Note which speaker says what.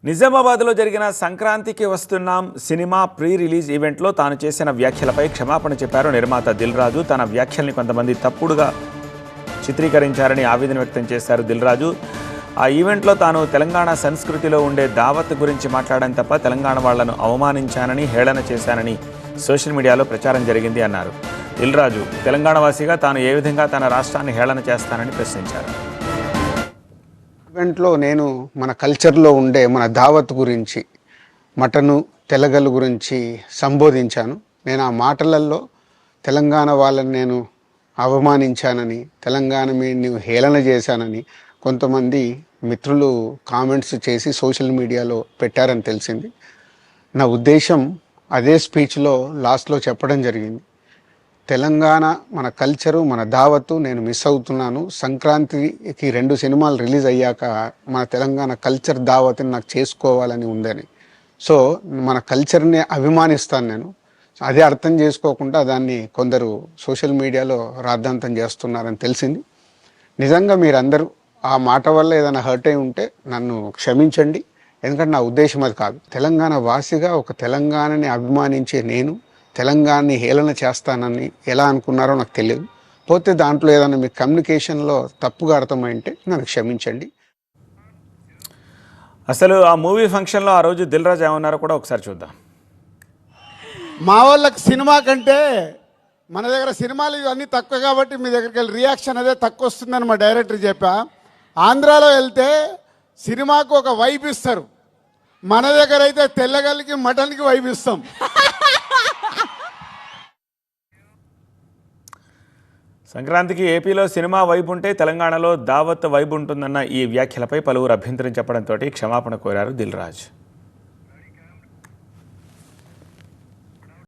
Speaker 1: నిజామాబాద్లో జరిగిన సంక్రాంతికి వస్తున్నాం సినిమా ప్రీ రిలీజ్ ఈవెంట్లో తాను చేసిన వ్యాఖ్యలపై క్షమాపణ చెప్పారు నిర్మాత దిల్ రాజు. తన వ్యాఖ్యల్ని కొంతమంది తప్పుడుగా చిత్రీకరించారని ఆవేదన వ్యక్తం చేశారు దిల్ రాజు. ఆ ఈవెంట్లో తాను తెలంగాణ సంస్కృతిలో ఉండే దావత్ గురించి మాట్లాడడం తప్ప తెలంగాణ వాళ్లను అవమానించానని, హేళన చేశానని సోషల్ మీడియాలో ప్రచారం జరిగింది అన్నారు. దిల్ రాజు తెలంగాణ వాసిగా తాను ఏ విధంగా తన రాష్ట్రాన్ని హేళన చేస్తానని ప్రశ్నించారు.
Speaker 2: ఈవెంట్లో నేను మన కల్చర్లో ఉండే మన దావత్ గురించి, మటను, తెలగలు గురించి సంబోధించాను. నేను ఆ మాటలలో తెలంగాణ వాళ్ళని నేను అవమానించానని, తెలంగాణ మీద హేళన చేశానని కొంతమంది మిత్రులు కామెంట్స్ చేసి సోషల్ మీడియాలో పెట్టారని తెలిసింది. నా ఉద్దేశం అదే స్పీచ్లో లాస్ట్లో చెప్పడం జరిగింది. తెలంగాణ మన కల్చరు, మన దావత్తు నేను మిస్ అవుతున్నాను. సంక్రాంతికి 2 సినిమాలు రిలీజ్ అయ్యాక మన తెలంగాణ కల్చర్ దావత్ని నాకు చేసుకోవాలని ఉందని. సో మన కల్చర్ని అభిమానిస్తాను నేను. అదే అర్థం చేసుకోకుండా దాన్ని కొందరు సోషల్ మీడియాలో రాద్ధాంతం చేస్తున్నారని తెలిసింది. నిజంగా మీరందరూ ఆ మాట వల్ల ఏదైనా హర్ట్ అయి ఉంటే నన్ను క్షమించండి. ఎందుకంటే నా ఉద్దేశం అది కాదు. తెలంగాణ వాసిగా ఒక తెలంగాణని అభిమానించే నేను తెలంగాణని హేళన చేస్తానని ఎలా అనుకున్నారో నాకు తెలియదు. పోతే దాంట్లో ఏదైనా మీ కమ్యూనికేషన్లో తప్పుగా అర్థమైంటే నన్ను క్షమించండి.
Speaker 1: అసలు ఆ మూవీ ఫంక్షన్లో ఆ రోజు దిల్ రాజు ఏమన్నారో కూడా ఒకసారి చూద్దాం.
Speaker 3: మా వాళ్ళకి సినిమా కంటే మన దగ్గర సినిమాలు ఇవన్నీ తక్కువ కాబట్టి మీ దగ్గరికి వెళ్ళి రియాక్షన్ అదే తక్కువ వస్తుందని మా డైరెక్టర్ చెప్పా. ఆంధ్రాలో వెళ్తే సినిమాకు ఒక వైబ్ ఇస్తారు, మన దగ్గర అయితే తెల్లగల్లికి మటన్కి వైబ్ ఇస్తాం.
Speaker 1: సంక్రాంతికి ఏపీలో సినిమా వైబ్ ఉంటే తెలంగాణలో దావత్ వైబ్ ఉంటుందన్న ఈ వ్యాఖ్యలపై పలువురు అభ్యంతరం చెప్పడంతో క్షమాపణ కోరారు దిల్ రాజు.